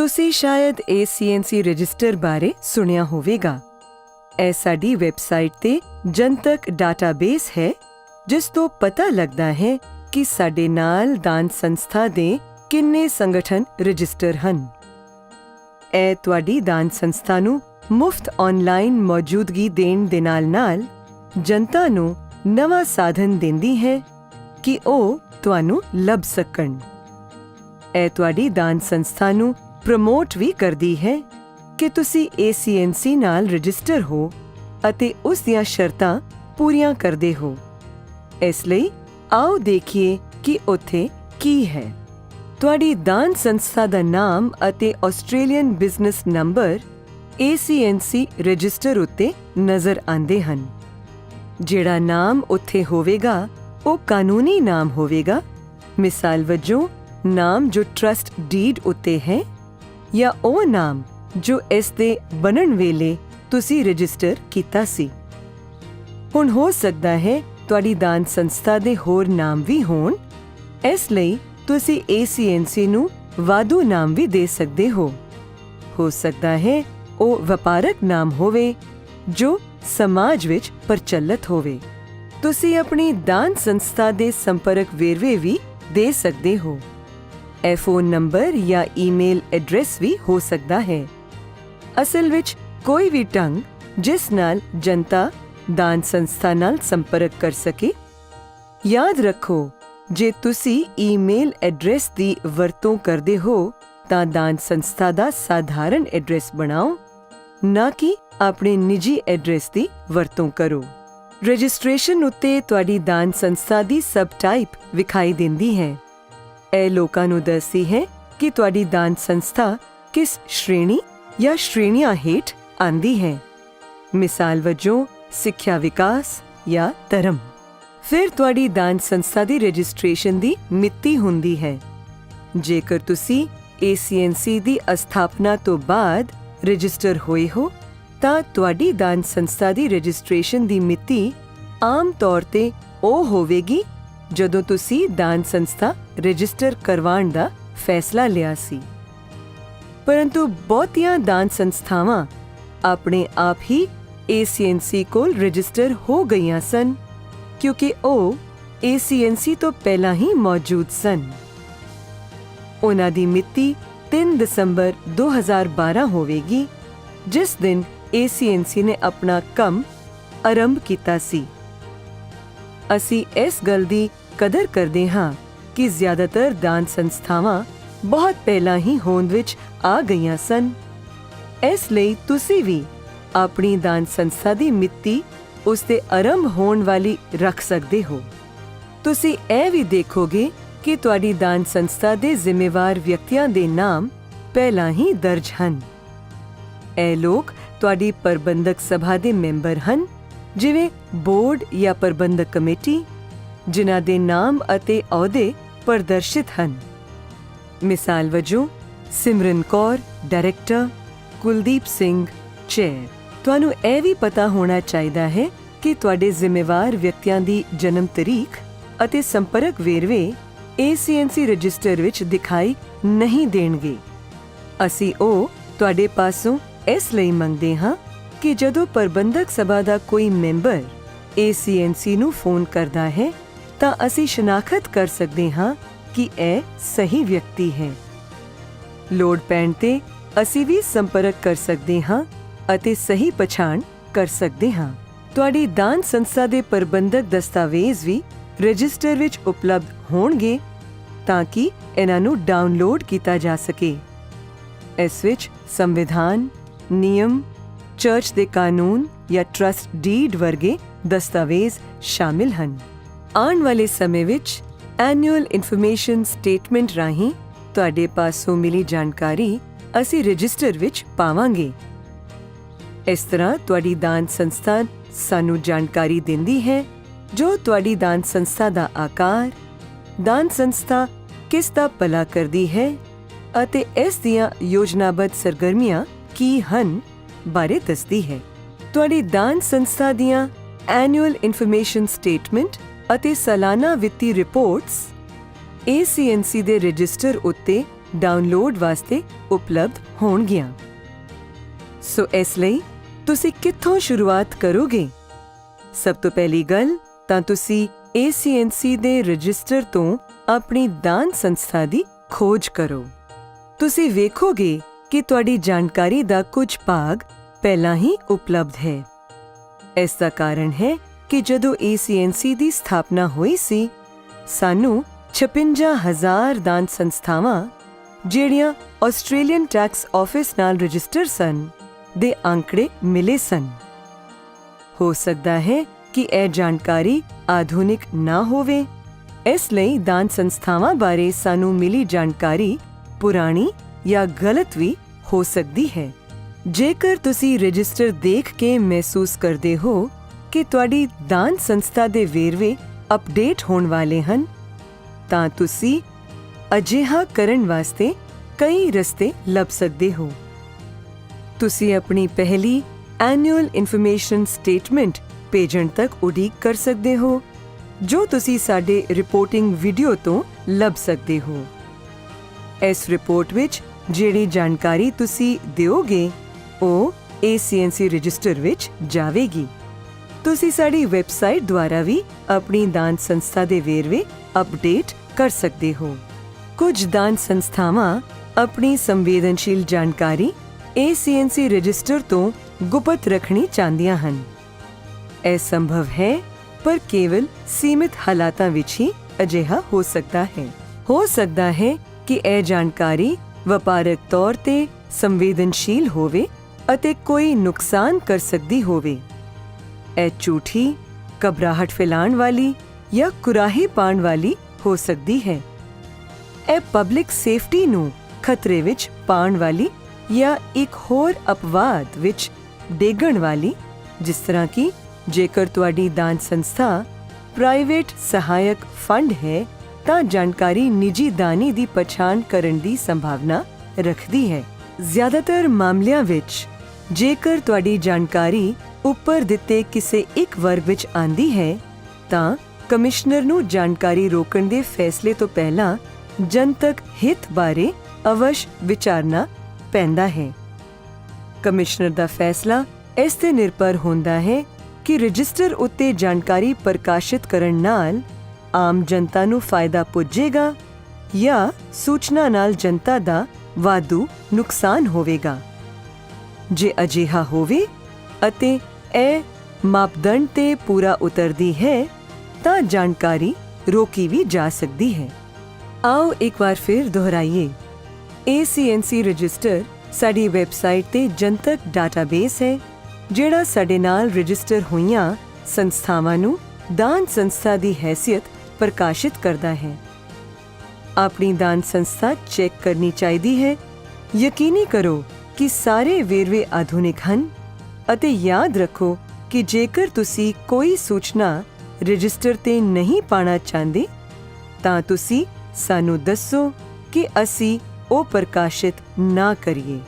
ਤੁਸੀਂ ਸ਼ਾਇਦ ACNC register ਬਾਰੇ ਸੁਣਿਆ ਹੋਵੇਗਾ। ਇਹ ਸਾਡੀ ਵੈਬਸਾਈਟ ਤੇ ਜਨਤਕ ਡਾਟਾਬੇਸ ਹੈ, ਜਿਸ ਤੋਂ ਪਤਾ ਲੱਗਦਾ ਹੈ ਕਿ ਸਾਡੇ ਨਾਲ ਦਾਨ ਸੰਸਥਾ ਦੇ ਕਿੰਨੇ ਸੰਗਠਨ ਰਜਿਸਟਰ ਹਨ। ਇਹ ਤੁਹਾਡੀ ਦਾਨ ਸੰਸਥਾ ਨੂੰ ਮੁਫਤ ਆਨਲਾਈਨ ਮੌਜੂਦਗੀ ਦੇਣ ਦੇ ਨਾਲ-ਨਾਲ ਜਨਤਾ ਨੂੰ ਨਵਾਂ ਸਾਧਨ ਦਿੰਦੀ ਹੈ ਕਿ ਉਹ ਤੁਹਾਨੂੰ ਲੱਭ ਸਕਣ। ਇਹ ਤੁਹਾਡੀ ਦਾਨ ਸੰਸਥਾ ਨੂੰ ਪ੍ਰਮੋਟ ਵੀ ਕਰਦੀ ਹੈ ਕਿ ਤੁਸੀਂ ACNC ਨਾਲ ਰਜਿਸਟਰ ਹੋ ਅਤੇ ਉਸ ਦੀਆਂ ਸ਼ਰਤਾਂ ਪੂਰੀਆਂ ਕਰਦੇ ਹੋ। ਇਸ ਲਈ ਆਓ ਦੇਖੀਏ ਕਿ ਉੱਥੇ ਕੀ ਹੈ। ਤੁਹਾਡੀ ਦਾਨ ਸੰਸਥਾ ਦਾ ਨਾਮ ਅਤੇ Australian business number ACNC register ਉੱਤੇ ਨਜ਼ਰ ਆਉਂਦੇ ਹਨ। ਜਿਹੜਾ ਨਾਮ ਉੱਥੇ ਹੋਵੇਗਾ ਉਹ ਕਾਨੂੰਨੀ ਨਾਮ ਹੋਵੇਗਾ। ਮਿਸਾਲ ਵਜੋਂ ਨਾਮ ਜੋ ਟਰਸਟ ਡੀਡ ਉੱਤੇ ਹੈ, ਜਾਂ ਉਹ ਨਾਮ ਜੋ ਇਸ ਦੇ ਬਣਨ ਵੇਲੇ ਤੁਸੀਂ ਰਜਿਸਟਰ ਕੀਤਾ ਸੀ। ਹੁਣ ਹੋ ਸਕਦਾ ਹੈ ਤੁਹਾਡੀ ਦਾਨ ਸੰਸਥਾ ਦੇ ਹੋਰ ਨਾਮ ਵੀ ਹੋਣ, ਇਸ ਲਈ ਤੁਸੀਂ ACNC ਨੂੰ ਵਾਧੂ ਨਾਮ ਵੀ ਦੇ ਸਕਦੇ ਹੋ। ਹੋ ਸਕਦਾ ਹੈ ਉਹ ਵਪਾਰਕ ਨਾਮ ਹੋਵੇ ਜੋ ਸਮਾਜ ਵਿੱਚ ਪ੍ਰਚਲਿਤ ਹੋਵੇ। ਤੁਸੀਂ ਆਪਣੀ ਦਾਨ ਸੰਸਥਾ ਦੇ ਸੰਪਰਕ ਵੇਰਵੇ ਵੀ ਦੇ ਸਕਦੇ ਹੋ। ਇਹ ਫੋਨ ਨੰਬਰ ਜਾਂ ਈਮੇਲ ਐਡਰੈਸ ਵੀ ਹੋ ਸਕਦਾ ਹੈ। ਅਸਲ ਵਿੱਚ ਕੋਈ ਵੀ ਢੰਗ ਜਿਸ ਨਾਲ ਜਨਤਾ ਦਾਨ ਸੰਸਥਾ ਨਾਲ ਸੰਪਰਕ ਕਰ ਸਕੇ। ਯਾਦ ਰੱਖੋ, ਜੇ ਤੁਸੀਂ ਈਮੇਲ ਐਡਰੈਸ ਦੀ ਵਰਤੋਂ ਕਰਦੇ ਹੋ ਤਾਂ ਦਾਨ ਸੰਸਥਾ ਦਾ ਸਾਧਾਰਨ ਐਡਰੈਸ ਬਣਾਓ, ਨਾ ਕਿ ਆਪਣੇ ਨਿੱਜੀ ਐਡਰੈਸ ਦੀ ਵਰਤੋਂ ਕਰੋ। ਰਜਿਸਟ੍ਰੇਸ਼ਨ ਉੱਤੇ ਤੁਹਾਡੀ ਦਾਨ ਸੰਸਥਾ ਦੀ ਸਬ ਟਾਈਪ ਵਿਖਾਈ ਦਿੰਦੀ ਹੈ। ਇਹ ਲੋਕਾਂ ਨੂੰ ਦੱਸਦੀ ਹੈ ਕਿ ਤੁਹਾਡੀ ਦਾਨ ਸੰਸਥਾ ਕਿਸ ਸ਼੍ਰੇਣੀ ਜਾਂ ਸ਼੍ਰੇਣੀਆਂ ਹੇਠ ਆਉਂਦੀ ਹੈ। ਮਿਸਾਲ ਵਜੋਂ ਸਿੱਖਿਆ ਵਿਕਾਸ ਜਾਂ ਧਰਮ। ਫਿਰ ਤੁਹਾਡੀ ਦਾਨ ਸੰਸਥਾ ਦੀ ਰਜਿਸਟ੍ਰੇਸ਼ਨ ਦੀ ਮਿਤੀ ਹੁੰਦੀ ਹੈ। ਜੇਕਰ ਤੁਸੀਂ ACNC ਦੀ ਅਸਥਾਪਨਾ ਤੋਂ ਬਾਅਦ ਰਜਿਸਟਰ ਹੋਏ ਹੋ ਤਾਂ ਤੁਹਾਡੀ ਦਾਨ ਸੰਸਥਾ ਦੀ ਰਜਿਸਟ੍ਰੇਸ਼ਨ ਦੀ ਮਿਤੀ ਆਮ ਤੌਰ ਤੇ ਉਹ ਹੋਵੇਗੀ ਜਦੋਂ ਤੁਸੀਂ ਦਾਨ ਸੰਸਥਾ ਰਜਿਸਟਰ ਕਰਵਾਉਣ ਦਾ ਫੈਸਲਾ ਲਿਆ ਸੀ। ਪਰੰਤੂ ਬਹੁਤੀਆਂ ਦਾਨ ਸੰਸਥਾਵਾਂ ਆਪਣੇ ਆਪ ਹੀ ACNC ਕੋਲ ਰਜਿਸਟਰ ਹੋ ਗਈਆਂ ਸਨ, ਕਿਉਂਕਿ ਉਹ ACNC ਤੋਂ ਪਹਿਲਾਂ ਹੀ ਮੌਜੂਦ ਸਨ। ਉਹਨਾਂ ਦੀ ਮਿਤੀ 3 ਦਸੰਬਰ 2012 ਹੋਵੇਗੀ, ਜਿਸ ਦਿਨ ACNC ਨੇ ਆਪਣਾ ਕੰਮ ਆਰੰਭ ਕੀਤਾ ਸੀ। ਅਸੀਂ ਇਸ ਗੱਲ ਦੀ ਕਦਰ ਕਰਦੇ ਹਾਂ ਕਿ ਜ਼ਿਆਦਾਤਰ ਦਾਨ ਸੰਸਥਾਵਾਂ ਬਹੁਤ ਪਹਿਲਾਂ ਹੀ ਹੋਂਦ ਵਿੱਚ ਆ ਗਈਆਂ ਸਨ। ਇਸ ਲਈ ਤੁਸੀਂ ਵੀ ਆਪਣੀ ਦਾਨ ਸੰਸਥਾ ਦੀ ਮਿਤੀ ਉਸ ਦੇ ਆਰੰਭ ਹੋਣ ਵਾਲੀ ਰੱਖ ਸਕਦੇ ਹੋ। ਤੁਸੀਂ ਇਹ ਵੀ ਦੇਖੋਗੇ ਕਿ ਤੁਹਾਡੀ ਦਾਨ ਸੰਸਥਾ ਦੇ ਜ਼ਿੰਮੇਵਾਰ ਵਿਅਕਤੀਆਂ ਦੇ ਨਾਮ ਪਹਿਲਾਂ ਹੀ ਦਰਜ ਹਨ। ਇਹ ਲੋਕ ਤੁਹਾਡੀ ਪ੍ਰਬੰਧਕ ਸਭਾ ਦੇ ਮੈਂਬਰ ਹਨ, ਜਿਵੇਂ ਬੋਰਡ ਜਾਂ ਪ੍ਰਬੰਧਕ ਕਮੇਟੀ, ਜਿਨ੍ਹਾਂ ਦੇ ਨਾਮ ਅਤੇ ਅਹੁਦੇ ਪ੍ਰਦਰਸ਼ਿਤ ਹਨ। ਮਿਸਾਲ ਵਜੋਂ ਸਿਮਰਨ ਕੌਰ ਡਾਇਰੈਕਟਰ, ਕੁਲਦੀਪ ਸਿੰਘ ਚੇਅਰ। ਤੁਹਾਨੂੰ ਇਹ ਵੀ ਪਤਾ ਹੋਣਾ ਚਾਹੀਦਾ ਹੈ ਕਿ ਤੁਹਾਡੇ ਜ਼ਿੰਮੇਵਾਰ ਵਿਅਕਤੀਆਂ ਦੀ ਜਨਮ ਤਰੀਕ ਅਤੇ ਸੰਪਰਕ ਵੇਰਵੇ ACNC ਰਜਿਸਟਰ ਵਿੱਚ ਦਿਖਾਈ ਨਹੀਂ ਦੇਣਗੇ। ਅਸੀਂ ਉਹ ਤੁਹਾਡੇ ਪਾਸੋਂ ਇਸ ਲਈ ਮੰਗਦੇ ਹਾਂ ਕਿ ਜਦੋਂ ਪ੍ਰਬੰਧਕ ਸਭਾ ਦਾ ਕੋਈ ਮੈਂਬਰ ACNC ਨੂੰ ਫੋਨ ਕਰਦਾ ਹੈ ਤਾਂ ਅਸੀਂ ਸ਼ਨਾਖਤ ਕਰ ਸਕਦੇ ਹਾਂ ਕਿ ਇਹ ਸਹੀ ਵਿਅਕਤੀ ਹੈ। ਲੋੜ ਪੈਣ ਤੇ ਅਸੀਂ ਵੀ ਸੰਪਰਕ ਕਰ ਸਕਦੇ ਹਾਂ ਅਤੇ ਸਹੀ ਪਛਾਣ ਕਰ ਸਕਦੇ ਹਾਂ। ਤੁਹਾਡੀ ਦਾਨ ਸੰਸਥਾ ਦੇ ਪ੍ਰਬੰਧਕ ਦਸਤਾਵੇਜ਼ ਵੀ ਰਜਿਸਟਰ ਵਿੱਚ ਉਪਲਬਧ ਹੋਣਗੇ ਤਾਂ ਕਿ ਇਹਨਾਂ ਨੂੰ ਡਾਊਨਲੋਡ ਕੀਤਾ ਜਾ ਸਕੇ। ਇਸ ਵਿੱਚ ਸੰਵਿਧਾਨ, ਨਿਯਮ, ਚਰਚ ਦੇ ਕਾਨੂੰਨ ਜਾਂ ਟਰਸਟ ਡੀਡ ਵਰਗੇ ਦਸਤਾਵੇਜ਼ ਸ਼ਾਮਿਲ ਹਨ। ਆਉਣ ਵਾਲੇ ਸਮੇਂ ਵਿੱਚ ਐਨੂਅਲ ਇਨਫੋਰਮੇਸ਼ਨ ਸਟੇਟਮੈਂਟ ਰਾਹੀਂ ਤੁਹਾਡੇ ਪਾਸੋਂ ਮਿਲੀ ਜਾਣਕਾਰੀ ਅਸੀਂ ਰਜਿਸਟਰ ਵਿੱਚ ਪਾਵਾਂਗੇ। ਇਸ ਤਰ੍ਹਾਂ ਤੁਹਾਡੀ ਦਾਨ ਸੰਸਥਾ ਸਾਨੂੰ ਜਾਣਕਾਰੀ ਦਿੰਦੀ ਹੈ ਜੋ ਤੁਹਾਡੀ ਦਾਨ ਸੰਸਥਾ ਦਾ ਆਕਾਰ, ਦਾਨ ਸੰਸਥਾ ਕਿਸ ਦਾ ਭਲਾ ਕਰਦੀ ਹੈ ਅਤੇ ਇਸ ਦੀਆਂ ਯੋਜਨਾਬੱਧ ਸਰਗਰਮੀਆਂ ਕੀ ਹਨ ਬਾਰੇ ਦੱਸਦੀ ਹੈ। ਤੁਹਾਡੀ ਦਾਨ ਸੰਸਥਾ ਦੀਆਂ ਐਨੂਅਲ ਇਨਫੋਰਮੇਸ਼ਨ ਸਟੇਟਮੈਂਟ ਅਤੇ ਸਾਲਾਨਾ ਵਿੱਤੀ ਰਿਪੋਰਟਸ ACNC ਦੇ ਰਜਿਸਟਰ ਉੱਤੇ ਡਾਊਨਲੋਡ ਵਾਸਤੇ ਉਪਲਬਧ ਹੋਣਗੀਆਂ। ਸੋ ਇਸ ਲਈ ਤੁਸੀਂ ਕਿੱਥੋਂ ਸ਼ੁਰੂਆਤ ਕਰੋਗੇ? ਸਭ ਤੋਂ ਪਹਿਲੀ ਗੱਲ ਤਾਂ ਤੁਸੀਂ ACNC ਦੇ ਰਜਿਸਟਰ ਤੋਂ ਆਪਣੀ ਦਾਨ ਸੰਸਥਾ ਦੀ ਖੋਜ ਕਰੋ। ਤੁਸੀਂ ਵੇਖੋਗੇ ਕਿ ਤੁਹਾਡੀ ਜਾਣਕਾਰੀ ਦਾ ਕੁਝ ਭਾਗ ਪਹਿਲਾਂ ਹੀ ਉਪਲਬਧ ਹੈ। ਇਸ ਦਾ ਕਾਰਨ ਹੈ ਕਿ ਜਦੋਂ ACNC ਦੀ ਸਥਾਪਨਾ ਹੋਈ ਸੀ, ਸਾਨੂੰ 56,000 ਦਾਨ ਸੰਸਥਾਵਾਂ ਜਿਹੜੀਆਂ ਆਸਟ੍ਰੇਲੀਅਨ ਟੈਕਸ ਆਫਿਸ ਨਾਲ ਰਜਿਸਟਰ ਸਨ ਦੇ ਅੰਕੜੇ ਮਿਲੇ ਸਨ। ਹੋ ਸਕਦਾ ਹੈ ਕਿ ਇਹ ਜਾਣਕਾਰੀ ਆਧੁਨਿਕ ਨਾ ਹੋਵੇ, ਇਸ ਲਈ ਦਾਨ ਸੰਸਥਾਵਾਂ ਬਾਰੇ ਸਾਨੂੰ ਮਿਲੀ ਜਾਣਕਾਰੀ ਪੁਰਾਣੀ ਜਾਂ ਗਲਤ ਵੀ ਹੋ ਸਕਦੀ ਹੈ। ਜੇਕਰ ਤੁਸੀਂ ਰਜਿਸਟਰ ਦੇਖ ਕੇ ਮਹਿਸੂਸ ਕਰਦੇ ਹੋ ਕਿ ਤੁਹਾਡੀ ਦਾਨ ਸੰਸਥਾ ਦੇ ਵੇਰਵੇ ਅਪਡੇਟ ਹੋਣ ਵਾਲੇ ਹਨ, ਤਾਂ ਤੁਸੀਂ ਅਜਿਹਾ ਕਰਨ ਵਾਸਤੇ ਕਈ ਰਸਤੇ ਲੱਭ ਸਕਦੇ ਹੋ। ਤੁਸੀਂ ਆਪਣੀ ਪਹਿਲੀ ਐਨੂਅਲ ਇਨਫੋਰਮੇਸ਼ਨ ਸਟੇਟਮੈਂਟ ਭੇਜਣ ਤੱਕ ਉਡੀਕ ਕਰ ਸਕਦੇ ਹੋ, ਜੋ ਤੁਸੀਂ ਸਾਡੇ ਰਿਪੋਰਟਿੰਗ ਵੀਡੀਓ ਤੋਂ ਲੱਭ ਸਕਦੇ ਹੋ। ਇਸ ਰਿਪੋਰਟ ਵਿੱਚ ਜਿਹੜੀ ਜਾਣਕਾਰੀ ਤੁਸੀਂ ਦਿਓਗੇ ਉਹ ACNC ਰਜਿਸਟਰ ਵਿੱਚ ਜਾਵੇਗੀ। ਤੁਸੀਂ ਸਾਡੀ ਵੈਬਸਾਈਟ ਦੁਆਰਾ ਵੀ ਆਪਣੀ ਦਾਨ ਸੰਸਥਾ ਦੇ ਵੇਰਵੇ ਅਪਡੇਟ ਕਰ ਸਕਦੇ ਹੋ। ਕੁਝ ਦਾਨ ਸੰਸਥਾਵਾਂ ਆਪਣੀ ਸੰਵੇਦਨਸ਼ੀਲ ਜਾਣਕਾਰੀ ACNC ਰਜਿਸਟਰ ਤੋਂ ਗੁਪਤ ਰੱਖਣੀ ਚਾਹੁੰਦੀਆਂ ਹਨ। ਇਹ ਸੰਭਵ ਹੈ, ਪਰ ਕੇਵਲ ਸੀਮਿਤ ਹਾਲਾਤਾਂ ਵਿੱਚ ਹੀ ਅਜਿਹਾ ਹੋ ਸਕਦਾ ਹੈ। ਹੋ ਸਕਦਾ ਹੈ ਕਿ ਇਹ ਜਾਣਕਾਰੀ ਵਪਾਰਕ ਤੌਰ ਤੇ ਸੰਵੇਦਨਸ਼ੀਲ ਹੋਵੇ ਅਤੇ ਕੋਈ ਨੁਕਸਾਨ ਕਰ ਸਕਦੀ ਹੋਵੇ। ਇਹ ਝੂਠੀ, ਘਬਰਾਹਟ ਫੈਲਾਉਣ ਵਾਲੀ ਜਾਂ ਕੁਰਾਹੀ ਪਾਉਣ ਵਾਲੀ ਹੋ ਸਕਦੀ ਹੈ। ਇਹ ਪਬਲਿਕ ਸੇਫਟੀ ਨੂੰ ਖਤਰੇ ਵਿੱਚ ਪਾਉਣ ਵਾਲੀ ਜਾਂ ਇੱਕ ਹੋਰ ਅਪਵਾਦ ਵਿੱਚ ਡੇਗਣ ਵਾਲੀ, ਜਿਸ ਤਰ੍ਹਾਂ ਕਿ ਜੇਕਰ ਤੁਹਾਡੀ ਦਾਨ ਸੰਸਥਾ ਪ੍ਰਾਈਵੇਟ ਸਹਾਇਕ ਫੰਡ ਹੈ ਤਾਂ ਜਾਣਕਾਰੀ ਨਿੱਜੀ ਦਾਨੀ ਦੀ ਪਛਾਣ ਕਰਨ ਦੀ ਸੰਭਾਵਨਾ ਰੱਖਦੀ ਹੈ। ਜ਼ਿਆਦਾਤਰ ਮਾਮਲਿਆਂ ਵਿੱਚ ਜੇਕਰ ਤੁਹਾਡੀ ਜਾਣਕਾਰੀ ਉੱਪਰ ਦਿੱਤੇ ਕਿਸੇ ਇੱਕ ਵਰਗ ਵਿੱਚ ਆਂਦੀ ਹੈ, ਤਾਂ ਕਮਿਸ਼ਨਰ ਨੂੰ ਜਾਣਕਾਰੀ ਰੋਕਣ ਦੇ ਫੈਸਲੇ ਤੋਂ ਪਹਿਲਾਂ ਜਨਤਕ ਹਿੱਤ ਬਾਰੇ ਅਵਸ਼ ਵਿਚਾਰਨਾ ਪੈਂਦਾ ਹੈ। ਕਮਿਸ਼ਨਰ ਦਾ ਫੈਸਲਾ ਇਸ ਤੇ ਨਿਰਭਰ ਹੁੰਦਾ ਹੈ ਕਿ ਰਜਿਸਟਰ ਉੱਤੇ ਜਾਣਕਾਰੀ ਪ੍ਰਕਾਸ਼ਿਤ ਕਰਨ ਨਾਲ ਆਮ ਜਨਤਾ ਨੂੰ ਫਾਇਦਾ ਪੁੱਜੇਗਾ ਜਾਂ ਸੂਚਨਾ ਨਾਲ ਜਨਤਾ ਦਾ ਵਾਧੂ ਨੁਕਸਾਨ ਹੋਵੇਗਾ। ਜੇ ਅਜਿਹਾ ਹੋਵੇ ਅਤੇ ਇਹ ਮਾਪਦੰਡ ਤੇ ਪੂਰਾ ਉਤਰਦੀ ਹੈ, ਤਾਂ ਜਾਣਕਾਰੀ ਰੋਕੀ ਵੀ ਜਾ ਸਕਦੀ ਹੈ। ਆਓ ਇੱਕ ਵਾਰ ਫਿਰ ਦੁਹਰਾਈਏ। ACNC ਰਜਿਸਟਰ ਸਾਡੀ ਵੈਬਸਾਈਟ ਤੇ ਜਨਤਕ ਡਾਟਾਬੇਸ ਹੈ, ਜਿਹੜਾ ਸਾਡੇ ਨਾਲ ਰਜਿਸਟਰ ਹੋਈਆਂ ਸੰਸਥਾਵਾਂ ਨੂੰ ਦਾਨ ਸੰਸਥਾ ਦੀ ਹੈਸੀਅਤ ਪ੍ਰਕਾਸ਼ਿਤ ਕਰਦਾ ਹੈ। ਆਪਣੀ ਦਾਨ ਸੰਸਥਾ ਚੈੱਕ ਕਰਨੀ ਚਾਹੀਦੀ ਹੈ। ਯਕੀਨੀ ਕਰੋ ਕਿ ਸਾਰੇ ਵੇਰਵੇ ਆਧੁਨਿਕ ਹਨ ਅਤੇ ਯਾਦ ਰੱਖੋ ਕਿ ਜੇਕਰ ਤੁਸੀਂ ਕੋਈ ਸੂਚਨਾ ਰਜਿਸਟਰ ਤੇ ਨਹੀਂ ਪਾਉਣਾ ਚਾਹੁੰਦੇ, ਤਾਂ ਤੁਸੀਂ ਸਾਨੂੰ ਦੱਸੋ ਕਿ ਅਸੀਂ ਉਹ ਪ੍ਰਕਾਸ਼ਿਤ ਨਾ ਕਰੀਏ।